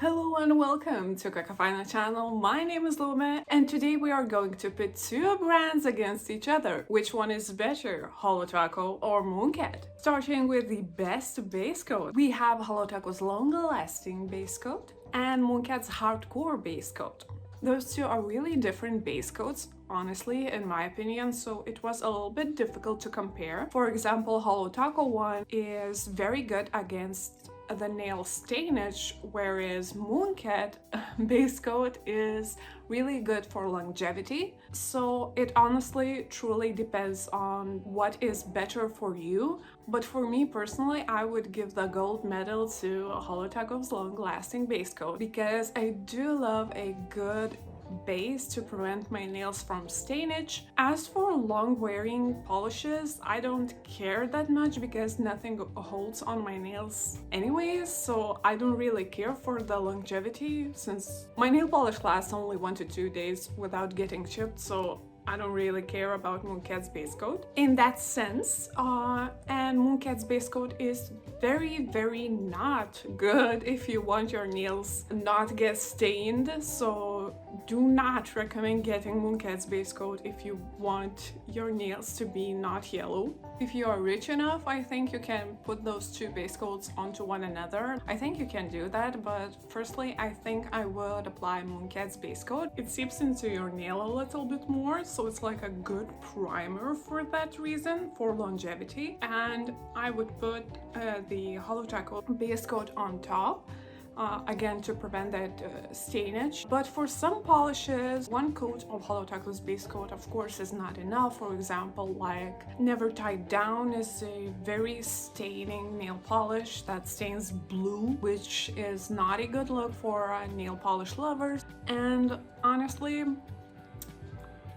Hello and welcome to Kakafina channel. My name is Lume and today we are going to pit two brands against each other. Which one is better, Holo Taco or Mooncat? Starting with the best base coat, we have Holo Taco's long-lasting base coat and Mooncat's hardcore base coat. Those two are really different base coats, honestly, in my opinion, so it was a little bit difficult to compare. For example, Holo Taco one is very good against the nail stainage, whereas Mooncat base coat is really good for longevity. So it honestly truly depends on what is better for you. But for me personally, I would give the gold medal to Holo Taco's long-lasting base coat because I do love a good base to prevent my nails from stainage. As for long wearing polishes, I don't care that much because nothing holds on my nails anyways, so I don't really care for the longevity since my nail polish lasts only 1 to 2 days without getting chipped, so I don't really care about Mooncat's base coat in that sense. And Mooncat's base coat is very not good if you want your nails not get stained, so do not recommend getting Mooncat's base coat if you want your nails to be not yellow. If you are rich enough, I think you can put those two base coats onto one another. I think you can do that, but firstly, I think I would apply Mooncat's base coat. It seeps into your nail a little bit more, so it's like a good primer for that reason, for longevity. And I would put the Holo Taco base coat on top. Again, to prevent that stainage. But for some polishes, one coat of Holo Taco's base coat of course is not enough. For example, like Never Tied Down is a very staining nail polish that stains blue, which is not a good look for nail polish lovers. And honestly,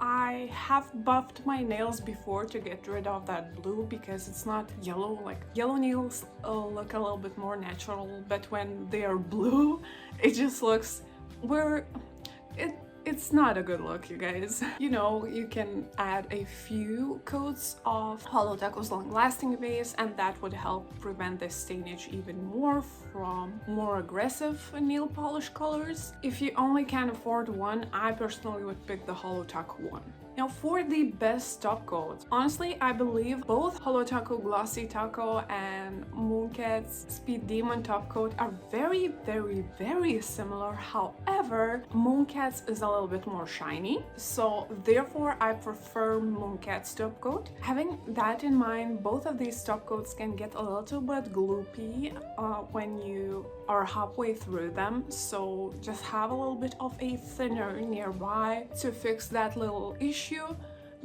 I have buffed my nails before to get rid of that blue because it's not yellow. Like yellow nails look a little bit more natural, but when they are blue, it just looks it's not a good look, you guys. You know, you can add a few coats of Holo Taco's long-lasting base and that would help prevent the stainage even more from more aggressive nail polish colors. If you only can afford one, I personally would pick the Holo Taco one. Now for the best top coats, honestly I believe both Holo Taco Glossy Taco and Mooncat's Speed Demon top coat are very similar. However, Mooncat's is a little bit more shiny, so therefore I prefer Mooncat's top coat. Having that in mind, both of these top coats can get a little bit gloopy when you are halfway through them, so just have a little bit of a thinner nearby to fix that little issue,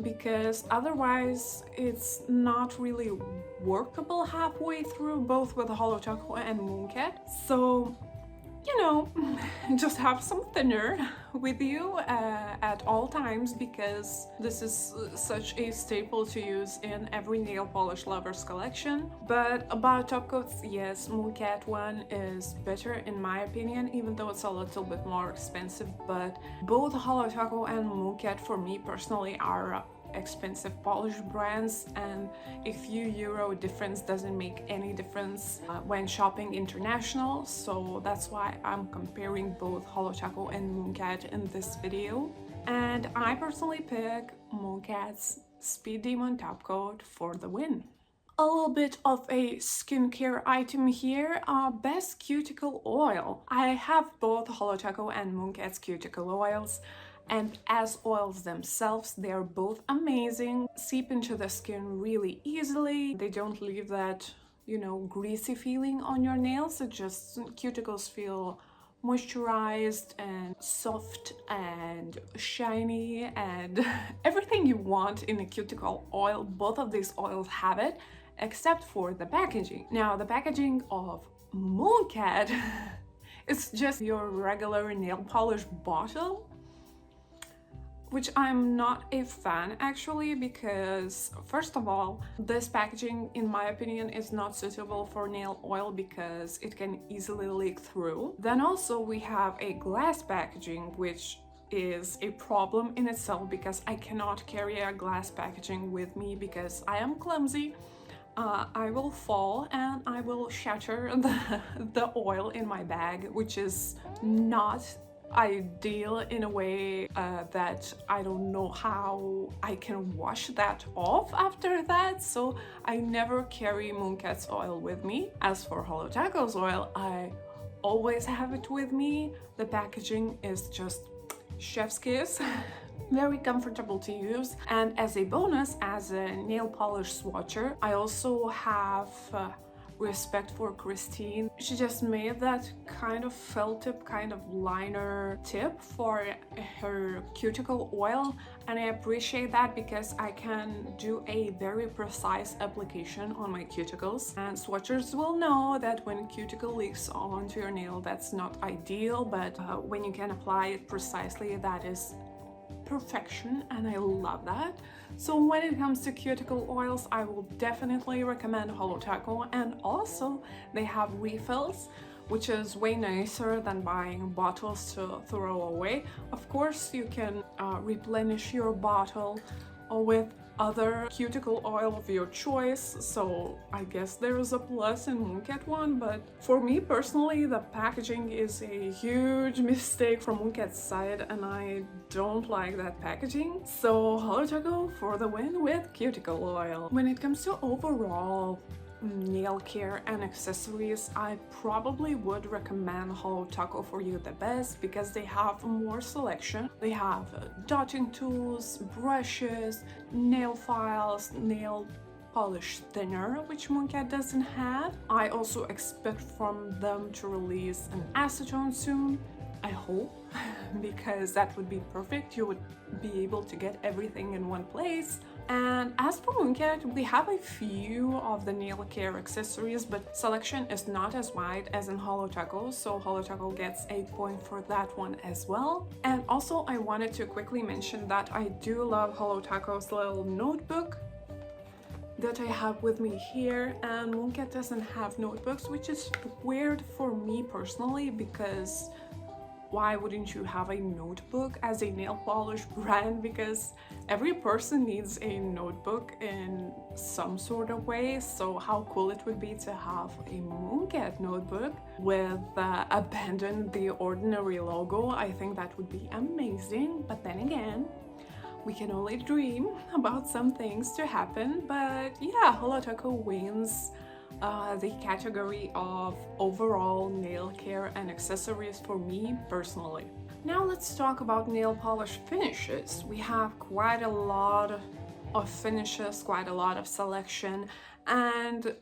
because otherwise it's not really workable halfway through, both with Holo Taco and Mooncat. So you know, just have some thinner with you at all times, because this is such a staple to use in every nail polish lover's collection. But about top coats, yes, Mooncat one is better in my opinion, even though it's a little bit more expensive. But both Holo Taco and Mooncat for me personally are expensive polish brands, and a few euro difference doesn't make any difference when shopping international, so that's why I'm comparing both Holo Taco and Mooncat in this video. And I personally pick Mooncat's Speed Demon top coat for the win. A little bit of a skincare item here, best cuticle oil. I have both Holo Taco and Mooncat's cuticle oils, and as oils themselves, they are both amazing, seep into the skin really easily. They don't leave that, you know, greasy feeling on your nails. It just, cuticles feel moisturized and soft and shiny and everything you want in a cuticle oil. Both of these oils have it, except for the packaging. Now, the packaging of Mooncat is just your regular nail polish bottle, which I'm not a fan actually, because first of all, this packaging in my opinion is not suitable for nail oil because it can easily leak through. Then also we have a glass packaging, which is a problem in itself because I cannot carry a glass packaging with me because I am clumsy. I will fall and I will shatter the oil in my bag, which is not ideal in a way that I don't know how I can wash that off after that, so I never carry Mooncat's oil with me. As for Holo Taco's oil, I always have it with me. The packaging is just chef's kiss. Very comfortable to use, and as a bonus, as a nail polish swatcher, I also have respect for Christine. She just made that kind of felt tip, kind of liner tip for her cuticle oil, and I appreciate that because I can do a very precise application on my cuticles, and swatchers will know that when cuticle leaks onto your nail, that's not ideal, but when you can apply it precisely, that is perfection, and I love that. So when it comes to cuticle oils, I will definitely recommend Holo Taco, and also they have refills, which is way nicer than buying bottles to throw away. Of course, you can replenish your bottle with other cuticle oil of your choice, so I guess there is a plus in Mooncat one, but for me personally, the packaging is a huge mistake from Mooncat's side, and I don't like that packaging. So Holo Taco for the win with cuticle oil. When it comes to overall nail care and accessories, I probably would recommend Holo Taco for you the best because they have more selection. They have dotting tools, brushes, nail files, nail polish thinner, which Mooncat doesn't have. I also expect from them to release an acetone soon, I hope, because that would be perfect. You would be able to get everything in one place. And as for Mooncat, we have a few of the nail care accessories, but selection is not as wide as in Holo Taco, so Holo Taco gets a point for that one as well. And also I wanted to quickly mention that I do love Holo Taco's little notebook that I have with me here, and Mooncat doesn't have notebooks, which is weird for me personally, because why wouldn't you have a notebook as a nail polish brand? Because every person needs a notebook in some sort of way, so how cool it would be to have a Mooncat notebook with abandon the ordinary logo. I think that would be amazing, but then again, we can only dream about some things to happen. But yeah, Holo Taco wins the category of overall nail care and accessories for me personally. Now let's talk about nail polish finishes. We have quite a lot of finishes, quite a lot of selection, and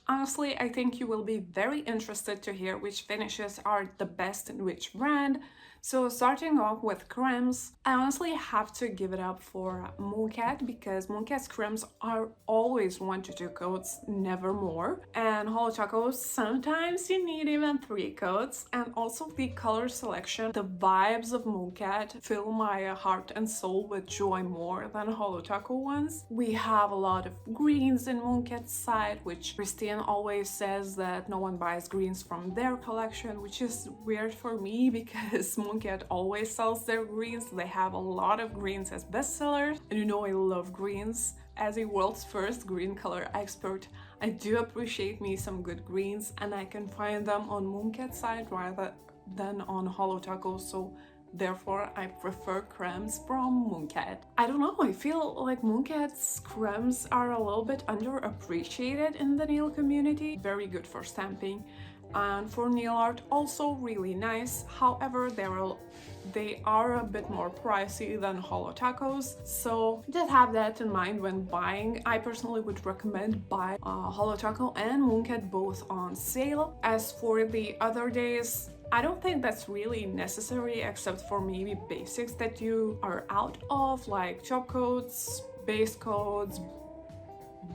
honestly, I think you will be very interested to hear which finishes are the best in which brand. So starting off with cremes, I honestly have to give it up for Mooncat because Mooncat's cremes are always 1 to 2 coats, never more. And Holo Taco, sometimes you need even 3 coats. And also the color selection, the vibes of Mooncat fill my heart and soul with joy more than Holo Taco ones. We have a lot of greens in Mooncat's side, which Christine always says that no one buys greens from their collection, which is weird for me because Mooncat always sells their greens. They have a lot of greens as bestsellers, and you know I love greens. As a world's first green color expert, I do appreciate me some good greens, and I can find them on Mooncat's side rather than on Holo Taco, so therefore I prefer cremes from Mooncat. I don't know, I feel like Mooncat's cremes are a little bit underappreciated in the nail community. Very good for stamping and for nail art, also really nice. However, they are a bit more pricey than Holo Tacos, so just have that in mind when buying. I personally would recommend buy Holo Taco and Mooncat both on sale. As for the other days, I don't think that's really necessary except for maybe basics that you are out of, like top coats, base coats,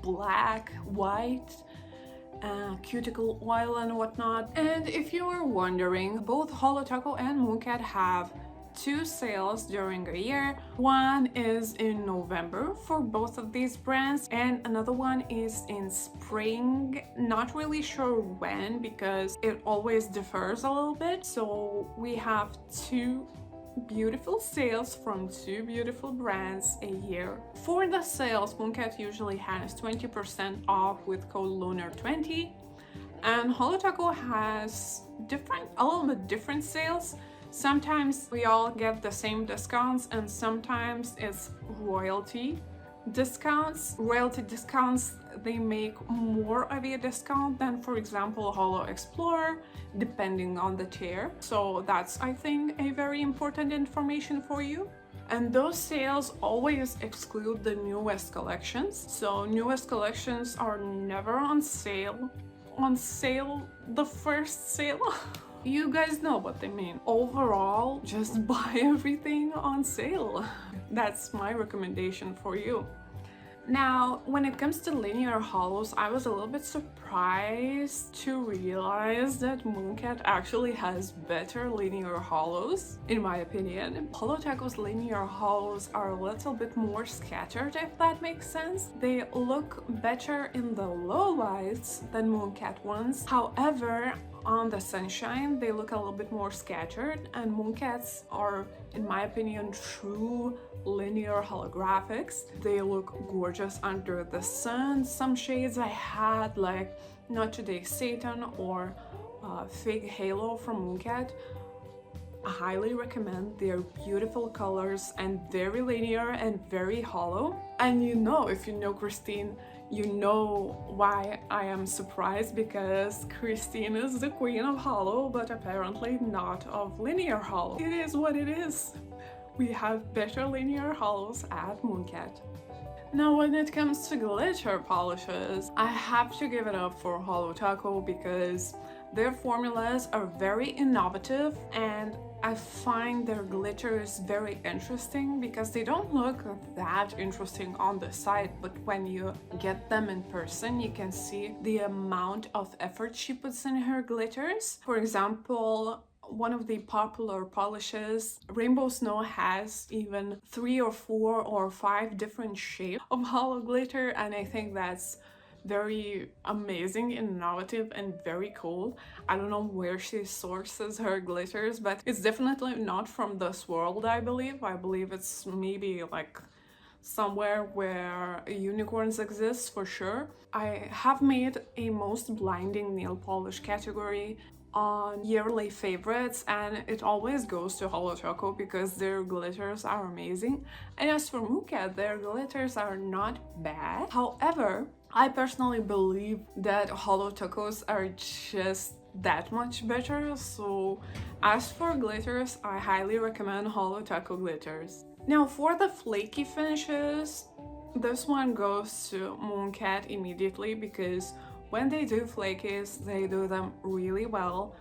black, white, cuticle oil and whatnot. And if you were wondering, both Holo Taco and Mooncat have 2 sales during a year. One is in November for both of these brands, and another one is in spring. Not really sure when because it always differs a little bit. So we have 2 beautiful sales from two beautiful brands a year. For the sales, Mooncat usually has 20% off with code LUNAR20, and Holo Taco has a little bit different sales. Sometimes we all get the same discounts, and sometimes it's royalty discounts. Royalty discounts, they make more of a discount than, for example, Holo Explorer, depending on the tier. So that's, I think, a very important information for you. And those sales always exclude the newest collections. So newest collections are never on sale. The first sale. You guys know what they mean. Overall, just buy everything on sale. That's my recommendation for you. Now, when it comes to linear holos, I was a little bit surprised to realize that Mooncat actually has better linear holos, in my opinion. Holo Taco's linear holos are a little bit more scattered, if that makes sense. They look better in the low lights than Mooncat ones. However, on the sunshine, they look a little bit more scattered, and Mooncats are, in my opinion, true linear holographics. They look gorgeous under the sun. Some shades I had, like Not Today Satan or Fake Halo from Mooncat, I highly recommend. They're beautiful colors and very linear and very hollow. And you know, if you know Christine, you know why I am surprised, because Christine is the queen of hollow, but apparently not of linear hollow. It is what it is. We have better linear hollows at Mooncat. Now, when it comes to glitter polishes, I have to give it up for Holo Taco because their formulas are very innovative, and I find their glitters very interesting because they don't look that interesting on the site, but when you get them in person, you can see the amount of effort she puts in her glitters. For example, one of the popular polishes, Rainbow Snow, has even 3 or 4 or 5 different shapes of hollow glitter, and I think that's very amazing, innovative, and very cool. I don't know where she sources her glitters, but it's definitely not from this world, I believe. I believe it's maybe like somewhere where unicorns exist, for sure. I have made a most blinding nail polish category on yearly favorites, and it always goes to Holo Taco because their glitters are amazing. And as for Mooncat, their glitters are not bad. However, I personally believe that Holo Tacos are just that much better. So as for glitters, I highly recommend Holo Taco glitters. Now, for the flaky finishes, this one goes to Mooncat immediately because when they do flakies, they do them really well.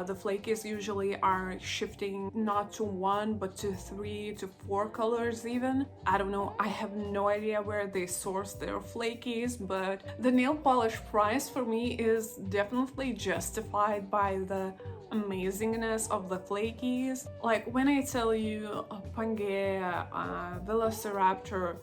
The flakies usually are shifting not to 1 but to 3 to 4 colors even. I don't know, I have no idea where they source their flakies, but the nail polish price for me is definitely justified by the amazingness of the flakies. Like when I tell you Pangea, Velociraptor,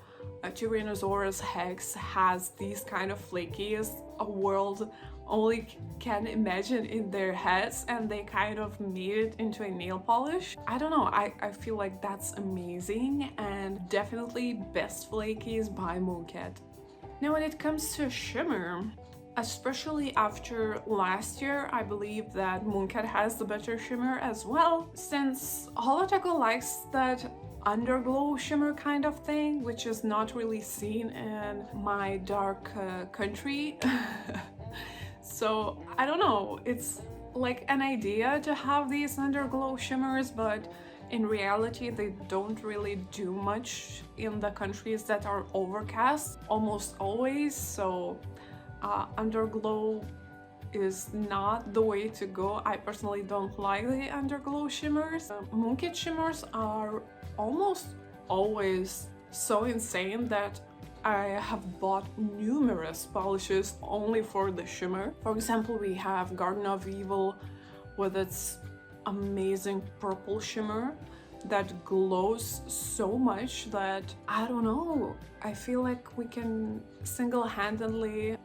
Tyrannosaurus Rex has these kind of flakies, a world only can imagine in their heads, and they kind of made it into a nail polish. I don't know, I feel like that's amazing, and definitely best flakies by Mooncat. Now, when it comes to shimmer, especially after last year, I believe that Mooncat has the better shimmer as well, since Holo Taco likes that underglow shimmer kind of thing, which is not really seen in my dark country. So I don't know, it's like an idea to have these underglow shimmers, but in reality they don't really do much in the countries that are overcast almost always. So underglow is not the way to go. I personally don't like the underglow shimmers. Mooncat shimmers are almost always so insane that I have bought numerous polishes only for the shimmer. For example, we have Garden of Evil with its amazing purple shimmer that glows so much that, I don't know, I feel like we can single-handedly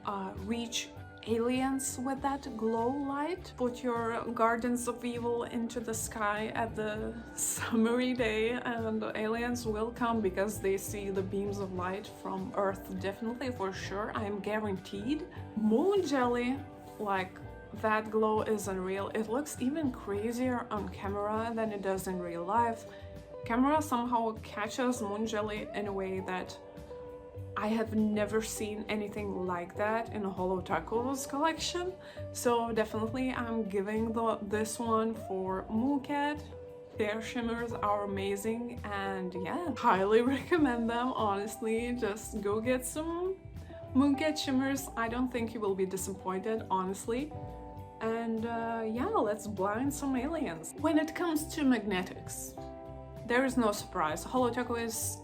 reach aliens with that glow light. Put your gardens of evil into the sky at the summery day and the aliens will come because they see the beams of light from Earth, definitely, for sure, I'm guaranteed. Moon jelly, like, that glow is unreal. It looks even crazier on camera than it does in real life. Camera somehow catches moon jelly in a way that I have never seen anything like that in a Holo Taco's collection. So definitely I'm giving this one for Mooncat. Their shimmers are amazing and yeah, highly recommend them, honestly. Just go get some Mooncat shimmers. I don't think you will be disappointed, honestly. And yeah, let's blind some aliens. When it comes to magnetics, there is no surprise. Holo Taco is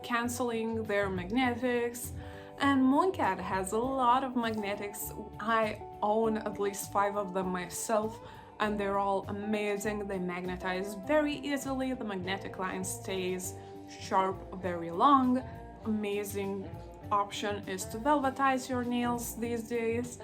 canceling their magnetics and Mooncat has a lot of magnetics. I own at least 5 of them myself and they're all amazing. They magnetize very easily. The magnetic line stays sharp very long. Amazing option is to velvetize your nails these days,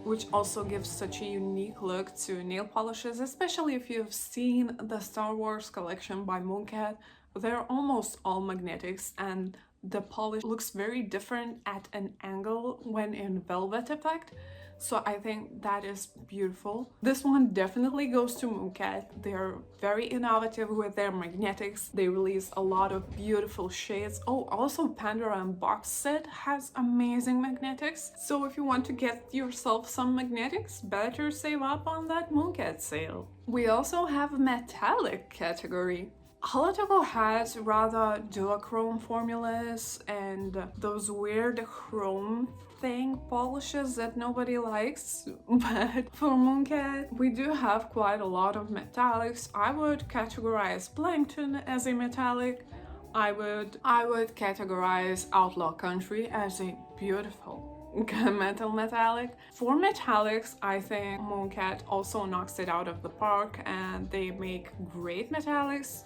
which also gives such a unique look to nail polishes, especially if you've seen the Star Wars collection by Mooncat. They're almost all magnetics and the polish looks very different at an angle when in velvet effect. So I think that is beautiful. This one definitely goes to Mooncat. They're very innovative with their magnetics. They release a lot of beautiful shades. Oh, also Pandora box set has amazing magnetics. So if you want to get yourself some magnetics, better save up on that Mooncat sale. We also have metallic category. Holo Taco has rather duochrome formulas and those weird chrome thing polishes that nobody likes, but for Mooncat we do have quite a lot of metallics. I would categorize Plankton as a metallic. I would categorize Outlaw Country as a beautiful metal metallic. For metallics, I think Mooncat also knocks it out of the park and they make great metallics.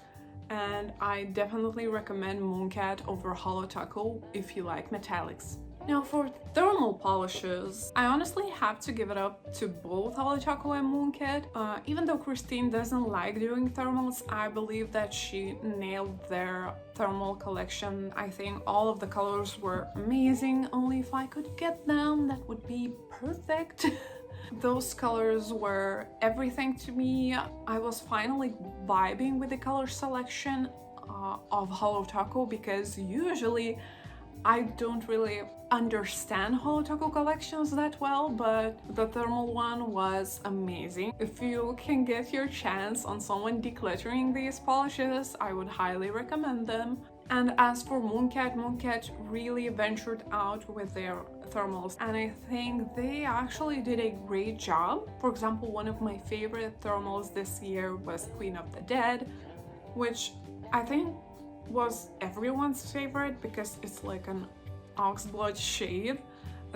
And I definitely recommend Mooncat over Holo Taco if you like metallics. Now for thermal polishes, I honestly have to give it up to both Holo Taco and Mooncat. Even though Christine doesn't like doing thermals, I believe that she nailed their thermal collection. I think all of the colors were amazing. Only if I could get them, that would be perfect. Those colors were everything to me. I was finally vibing with the color selection of Holo Taco because usually I don't really understand Holo Taco collections that well, but the thermal one was amazing. If you can get your chance on someone decluttering these polishes, I would highly recommend them. And as for Mooncat, Mooncat really ventured out with their thermals and I think they actually did a great job. For example, one of my favorite thermals this year was Queen of the Dead, which I think was everyone's favorite because it's like an oxblood shade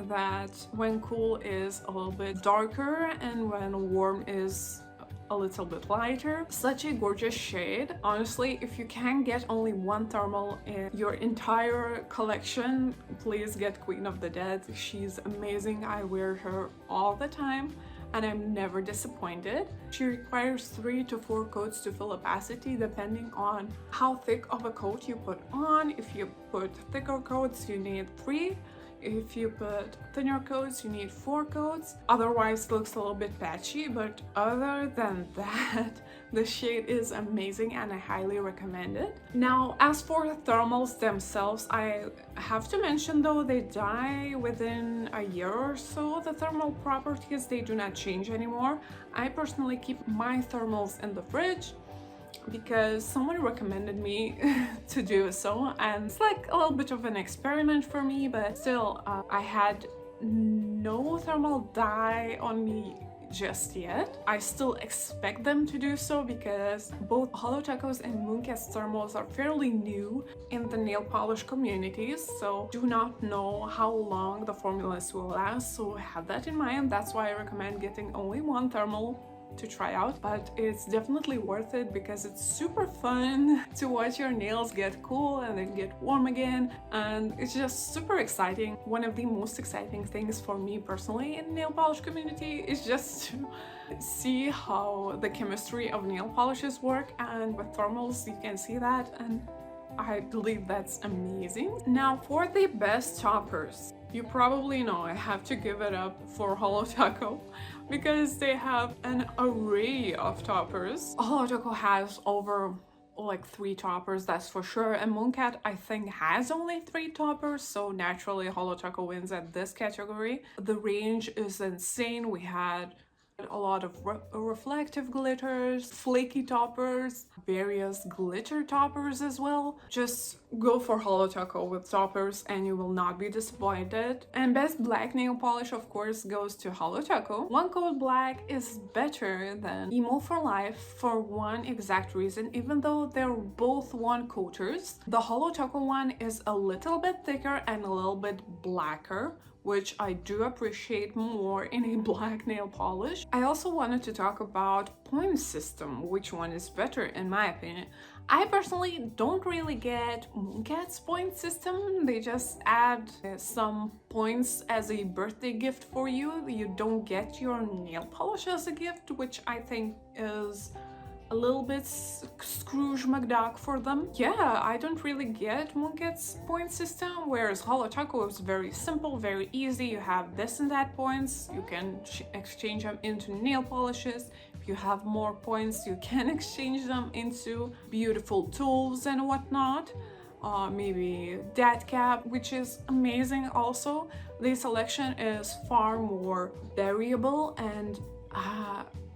that when cool is a little bit darker and when warm is a little bit lighter. Such a gorgeous shade. Honestly, if you can get only one thermal in your entire collection, please get Queen of the Dead. She's amazing. I wear her all the time and I'm never disappointed. She requires 3 to 4 coats to full opacity depending on how thick of a coat you put on. If you put thicker coats, you need 3. If you put thinner coats, you need 4 coats. Otherwise, it looks a little bit patchy, but other than that, the shade is amazing and I highly recommend it. Now, as for the thermals themselves, I have to mention though, they die within a year or so. The thermal properties, they do not change anymore. I personally keep my thermals in the fridge because someone recommended me to do so, and it's like a little bit of an experiment for me, but still, I had no thermal die on me just yet. I still expect them to do so because both Holo Tacos and Mooncat's thermals are fairly new in the nail polish communities, so do not know how long the formulas will last, so have that in mind. That's why I recommend getting only one thermal to try out, but it's definitely worth it because it's super fun to watch your nails get cool and then get warm again, and it's just super exciting. One of the most exciting things for me personally in nail polish community is just to see how the chemistry of nail polishes work, and with thermals you can see that, and I believe that's amazing. Now for the best toppers, you probably know I have to give it up for Holo Taco because they have an array of toppers. Holo Taco has over like 3 toppers, that's for sure, and Mooncat I think has only 3 toppers, so naturally Holo Taco wins at this category. The range is insane. We had a lot of reflective glitters, flaky toppers, various glitter toppers as well. Just go for Holo Taco with toppers and you will not be disappointed. And best black nail polish of course goes to Holo Taco. One Coat Black is better than Emo for Life for one exact reason. Even though they're both one coaters, the Holo Taco one is a little bit thicker and a little bit blacker, which I do appreciate more in a black nail polish. I also wanted to talk about point system, which one is better in my opinion. I personally don't really get Mooncat's point system. They just add some points as a birthday gift for you. You don't get your nail polish as a gift, which I think is a little bit Scrooge McDuck for them. Yeah, I don't really get Mooncat's point system, whereas Holo Taco is very simple, very easy. You have this and that points, you can exchange them into nail polishes. If you have more points, you can exchange them into beautiful tools and whatnot. Maybe that cap, which is amazing also. The selection is far more variable, and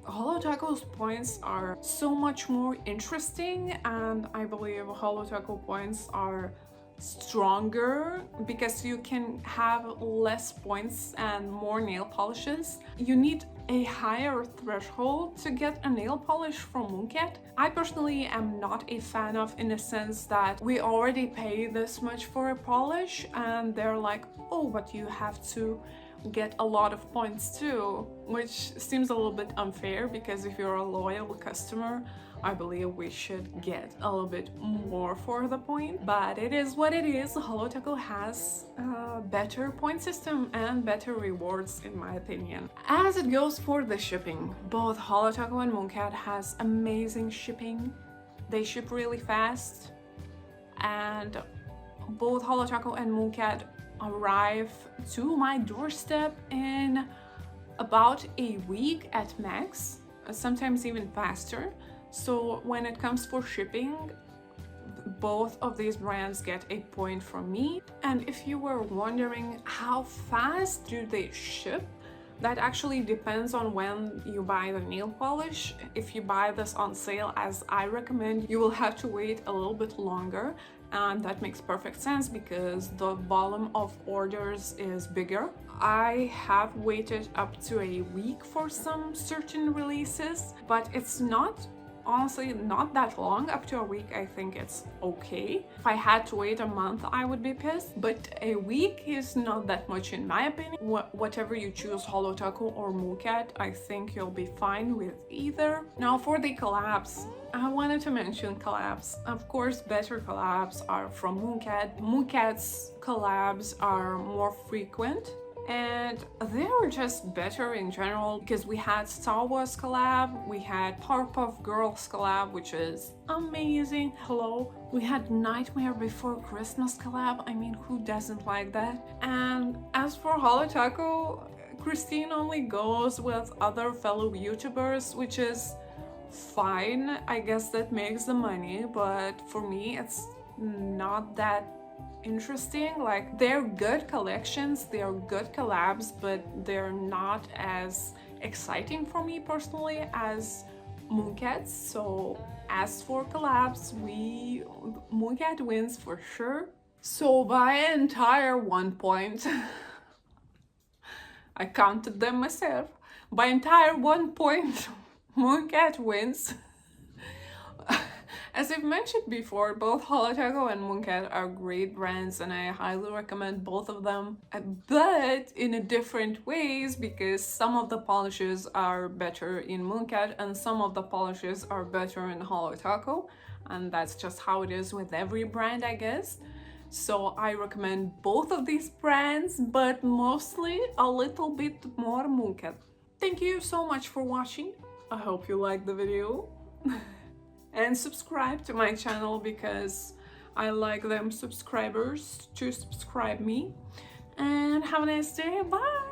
Holo Taco's points are so much more interesting, and I believe Holo Taco points are stronger because you can have less points and more nail polishes. You need a higher threshold to get a nail polish from Mooncat. I personally am not a fan of, in a sense that we already pay this much for a polish and they're like, oh, but you have to get a lot of points too, which seems a little bit unfair because if you're a loyal customer, I believe we should get a little bit more for the point, but it is what it is. Holo Taco has a better point system and better rewards in my opinion. As it goes for the shipping, both Holo Taco and Mooncat has amazing shipping. They ship really fast, and both Holo Taco and Mooncat arrive to my doorstep in about a week at max, sometimes even faster. So when it comes for shipping, both of these brands get a point from me. And if you were wondering how fast do they ship, that actually depends on when you buy the nail polish. If you buy this on sale, as I recommend, you will have to wait a little bit longer, and that makes perfect sense because the volume of orders is bigger. I have waited up to a week for some certain releases, but it's not, honestly, not that long. Up to a week I think it's okay. If I had to wait a month I would be pissed, but a week is not that much in my opinion. Whatever you choose, Holo Taco or Mooncat, I think you'll be fine with either. Now for the collabs, I wanted to mention collabs. Of course, better collabs are from Mooncat. Mooncat's collabs are more frequent, and they were just better in general because we had Star Wars collab, we had Powerpuff Girls collab, which is amazing. Hello. We had Nightmare Before Christmas collab. I mean, who doesn't like that? And as for Holo Taco, Christine only goes with other fellow YouTubers, which is fine. I guess that makes the money, but for me it's not that interesting. Like, they're good collections, they're good collabs, but they're not as exciting for me personally as Mooncat's. So as for collabs, Mooncat wins for sure. So by an entire 1 point, I counted them myself, by entire 1 point, Mooncat wins. As I've mentioned before, both Holo Taco and Mooncat are great brands and I highly recommend both of them, but in a different ways, because some of the polishes are better in Mooncat and some of the polishes are better in Holo Taco, and that's just how it is with every brand, I guess. So I recommend both of these brands, but mostly a little bit more Mooncat. Thank you so much for watching. I hope you liked the video. And subscribe to my channel because I like them subscribers to subscribe me. And have a nice day. Bye!